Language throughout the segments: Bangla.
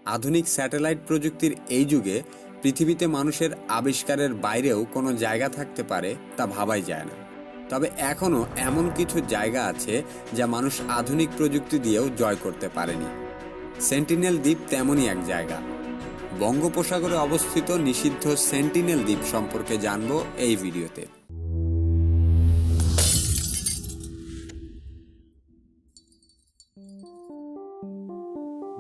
আধুনিক স্যাটেলাইট প্রযুক্তির এই যুগে পৃথিবীতে মানুষের আবিষ্কারের বাইরেও কোনো জায়গা থাকতে পারে তা ভাবাই যায় না। তবে এখনও এমন কিছু জায়গা আছে যা মানুষ আধুনিক প্রযুক্তি দিয়েও জয় করতে পারেনি। সেন্টিনেল দ্বীপ তেমনই এক জায়গা। বঙ্গোপসাগরে অবস্থিত নিষিদ্ধ সেন্টিনেল দ্বীপ সম্পর্কে জানব এই ভিডিওতে।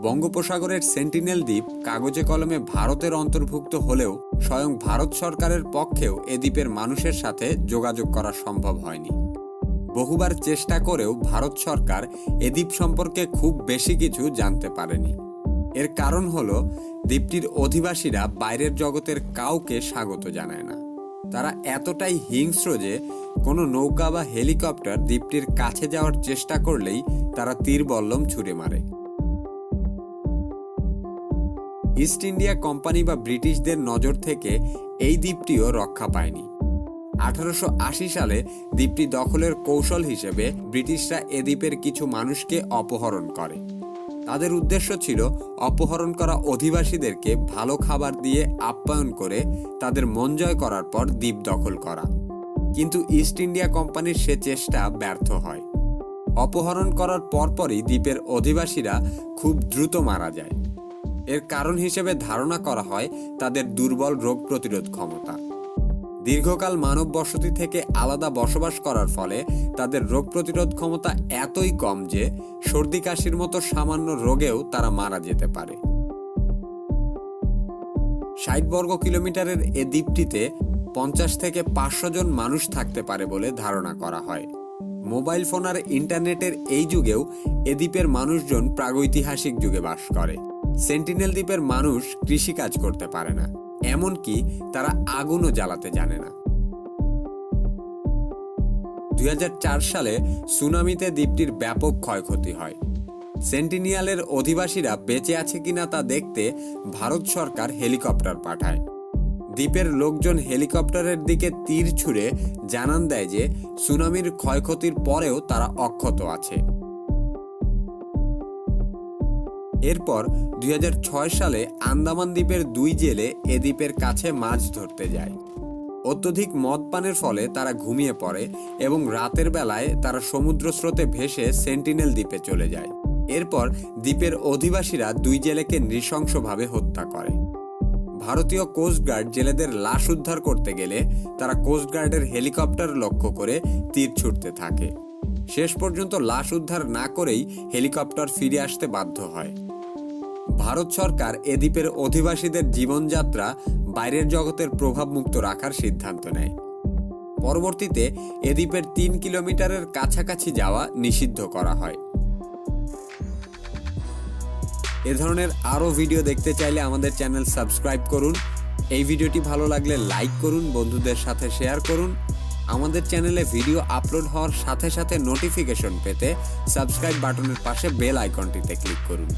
বঙ্গোপসাগরের সেন্টিনেল দ্বীপ কাগজে কলমে ভারতের অন্তর্ভুক্ত হলেও স্বয়ং ভারত সরকারের পক্ষেও এ দ্বীপের মানুষের সাথে যোগাযোগ করা সম্ভব হয়নি। বহুবার চেষ্টা করেও ভারত সরকার এ দ্বীপ সম্পর্কে খুব বেশি কিছু জানতে পারেনি। এর কারণ হলো দ্বীপটির অধিবাসীরা বাইরের জগতের কাউকে স্বাগত জানায় না। তারা এতটাই হিংস্র যে কোনো নৌকা বা হেলিকপ্টার দ্বীপটির কাছে যাওয়ার চেষ্টা করলেই তারা তীর বল্লম ছুড়ে মারে। ইস্ট ইন্ডিয়া কোম্পানি বা ব্রিটিশদের নজর থেকে এই দ্বীপটিও রক্ষা পায়নি। 1880 সালে দ্বীপটি দখলের কৌশল হিসেবে ব্রিটিশরা এ দ্বীপের কিছু মানুষকে অপহরণ করে। তাদের উদ্দেশ্য ছিল অপহরণ করা অধিবাসীদেরকে ভালো খাবার দিয়ে আপ্যায়ন করে তাদের মন জয় করার পর দ্বীপ দখল করা। কিন্তু ইস্ট ইন্ডিয়া কোম্পানির সে চেষ্টা ব্যর্থ হয়। অপহরণ করার পরপরই দ্বীপের অধিবাসীরা খুব দ্রুত মারা যায়। এর কারণ হিসেবে ধারণা করা হয় তাদের দুর্বল রোগ প্রতিরোধ ক্ষমতা। দীর্ঘকাল মানব বসতি থেকে আলাদা বসবাস করার ফলে তাদের রোগ প্রতিরোধ ক্ষমতা এতই কম যে সর্দি কাশির মতো সামান্য রোগেও তারা মারা যেতে পারে। 60 বর্গ কিলোমিটারের এ দ্বীপটিতে 50 থেকে 500 জন মানুষ থাকতে পারে বলে ধারণা করা হয়। মোবাইল ফোন আর ইন্টারনেটের এই যুগেও এ দ্বীপের মানুষজন প্রাগৈতিহাসিক যুগে বাস করে। সেন্টিনেল দ্বীপের মানুষ কৃষিকাজ করতে পারে না, এমনকি তারা আগুনও জ্বালাতে জানে না। 2004 সালে সুনামিতে দ্বীপটির ব্যাপক ক্ষয়ক্ষতি হয়। সেন্টিনিয়ালের অধিবাসীরা বেঁচে আছে কিনা তা দেখতে ভারত সরকার হেলিকপ্টার পাঠায়। দ্বীপের লোকজন হেলিকপ্টারের দিকে তীর ছুঁড়ে জানান দেয় যে সুনামির ক্ষয়ক্ষতির পরেও তারা অক্ষত আছে। এরপর 2006 সালে আন্দামান দ্বীপের 2 জেলে এ দ্বীপের কাছে মাছ ধরতে যায়। অত্যধিক মদ পানের ফলে তারা ঘুমিয়ে পড়ে এবং রাতের বেলায় তারা সমুদ্র স্রোতে ভেসে সেন্টিনেল দ্বীপে চলে যায়। এরপর দ্বীপের অধিবাসীরা 2 জেলেকে নৃশংসভাবে হত্যা করে। ভারতীয় কোস্টগার্ড জেলেদের লাশ উদ্ধার করতে গেলে তারা কোস্টগার্ডের হেলিকপ্টার লক্ষ্য করে তীর ছুটতে থাকে। শেষ পর্যন্ত লাশ উদ্ধার না করেই হেলিকপ্টার ফিরে আসতে বাধ্য হয়। ভারত সরকার এ দ্বীপের অধিবাসীদের জীবনযাত্রা বাইরের জগতের প্রভাবমুক্ত রাখার সিদ্ধান্ত নেয়। পরবর্তীতে এ দ্বীপের 3 কিলোমিটারের কাছাকাছি যাওয়া নিষিদ্ধ করা হয়। এ ধরনের আরও ভিডিও দেখতে চাইলে আমাদের চ্যানেল সাবস্ক্রাইব করুন। এই ভিডিওটি ভালো লাগলে লাইক করুন, বন্ধুদের সাথে শেয়ার করুন। আমাদের চ্যানেলে ভিডিও আপলোড হওয়ার সাথে সাথে নোটিফিকেশন পেতে সাবস্ক্রাইব বাটনের পাশে বেল আইকনটিতে ক্লিক করুন।